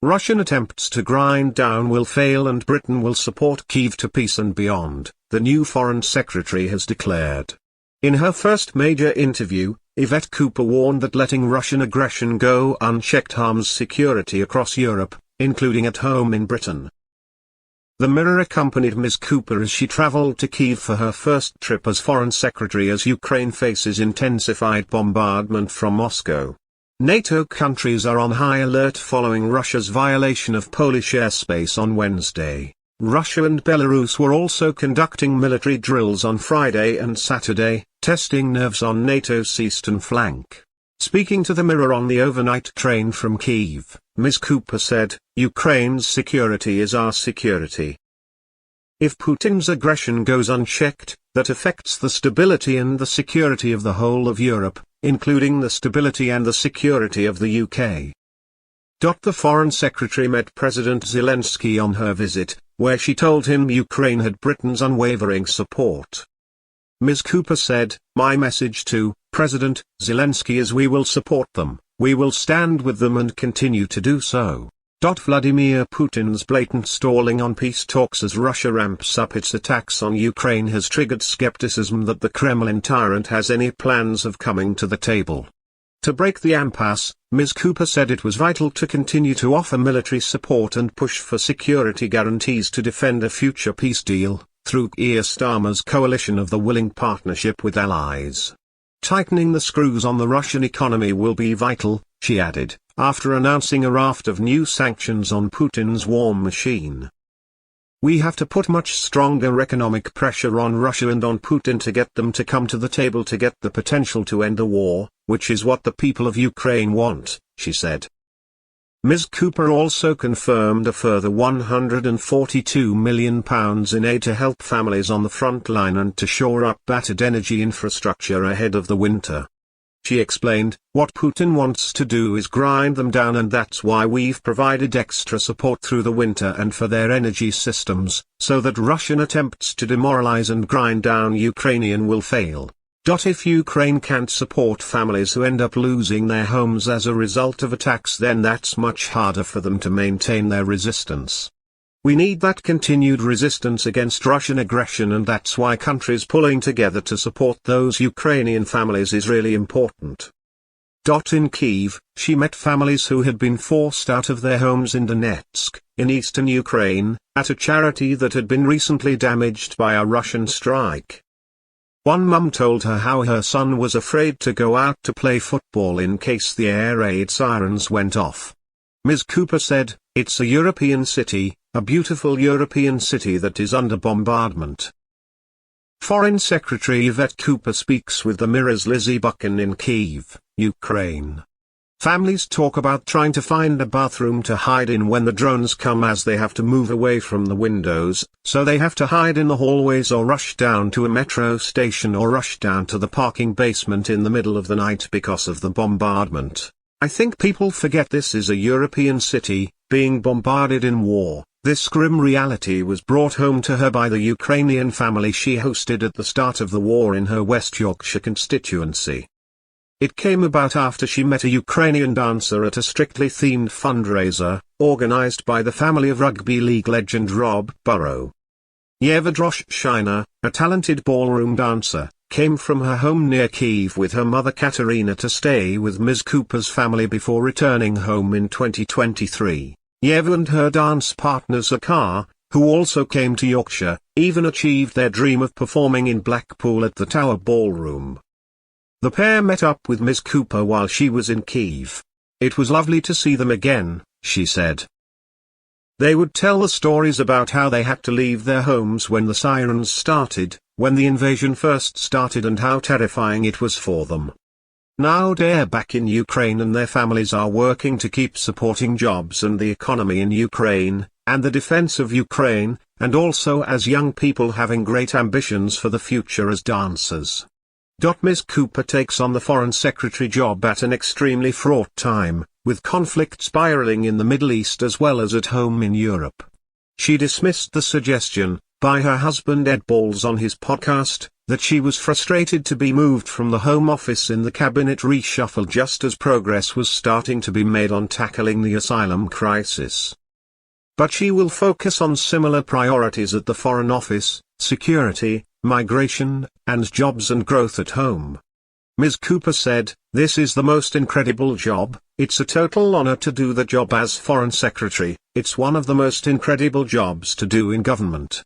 Russian attempts to grind down will fail and Britain will support Kyiv to peace and beyond, the new Foreign Secretary has declared. In her first major interview, Yvette Cooper warned that letting Russian aggression go unchecked harms security across Europe, including at home in Britain. The Mirror accompanied Ms. Cooper as she traveled to Kyiv for her first trip as Foreign Secretary as Ukraine faces intensified bombardment from Moscow. NATO countries are on high alert following Russia's violation of Polish airspace on Wednesday. Russia and Belarus were also conducting military drills on Friday and Saturday, testing nerves on NATO's eastern flank. Speaking to the Mirror on the overnight train from Kyiv, Ms. Cooper said, "Ukraine's security is our security. If Putin's aggression goes unchecked, that affects the stability and the security of the whole of Europe, including the stability and the security of the UK." The Foreign Secretary met President Zelensky on her visit, where she told him Ukraine had Britain's unwavering support. Ms. Cooper said, "My message to President Zelensky is we will support them, we will stand with them and continue to do so." Vladimir Putin's blatant stalling on peace talks as Russia ramps up its attacks on Ukraine has triggered skepticism that the Kremlin tyrant has any plans of coming to the table. To break the impasse, Ms. Cooper said it was vital to continue to offer military support and push for security guarantees to defend a future peace deal, through Keir Starmer's coalition of the Willing Partnership with allies. Tightening the screws on the Russian economy will be vital, she added, after announcing a raft of new sanctions on Putin's war machine. "We have to put much stronger economic pressure on Russia and on Putin to get them to come to the table to get the potential to end the war, which is what the people of Ukraine want," she said. Ms. Cooper also confirmed a further £142 million in aid to help families on the front line and to shore up battered energy infrastructure ahead of the winter. She explained, "What Putin wants to do is grind them down, and that's why we've provided extra support through the winter and for their energy systems, so that Russian attempts to demoralize and grind down Ukrainian will fail. If Ukraine can't support families who end up losing their homes as a result of attacks, then that's much harder for them to maintain their resistance. We need that continued resistance against Russian aggression, and that's why countries pulling together to support those Ukrainian families is really important." In Kyiv, she met families who had been forced out of their homes in Donetsk, in eastern Ukraine, at a charity that had been recently damaged by a Russian strike. One mum told her how her son was afraid to go out to play football in case the air raid sirens went off. Ms. Cooper said, "It's a European city, a beautiful European city that is under bombardment." Foreign Secretary Yvette Cooper speaks with the Mirror's Lizzie Buchan in Kyiv, Ukraine. Families talk about trying to find a bathroom to hide in when the drones come, as they have to move away from the windows, so they have to hide in the hallways or rush down to a metro station or rush down to the parking basement in the middle of the night because of the bombardment. "I think people forget this is a European city, being bombarded in war." This grim reality was brought home to her by the Ukrainian family she hosted at the start of the war in her West Yorkshire constituency. It came about after she met a Ukrainian dancer at a strictly themed fundraiser, organized by the family of rugby league legend Rob Burrow. Yeva Droshchina, a talented ballroom dancer, came from her home near Kyiv with her mother Katerina to stay with Ms. Cooper's family before returning home in 2023. Yeva and her dance partner Zakar, who also came to Yorkshire, even achieved their dream of performing in Blackpool at the Tower Ballroom. The pair met up with Ms. Cooper while she was in Kyiv. "It was lovely to see them again," she said. They would tell the stories about how they had to leave their homes when the sirens started, when the invasion first started, and how terrifying it was for them. Now they're back in Ukraine and their families are working to keep supporting jobs and the economy in Ukraine, and the defense of Ukraine, and also as young people having great ambitions for the future as dancers. Ms. Cooper takes on the Foreign Secretary job at an extremely fraught time, with conflict spiraling in the Middle East as well as at home in Europe. She dismissed the suggestion by her husband Ed Balls on his podcast, that she was frustrated to be moved from the Home Office in the cabinet reshuffle just as progress was starting to be made on tackling the asylum crisis. But she will focus on similar priorities at the Foreign Office: security, migration, and jobs and growth at home. Ms. Cooper said, "This is the most incredible job. It's a total honor to do the job as Foreign Secretary. It's one of the most incredible jobs to do in government.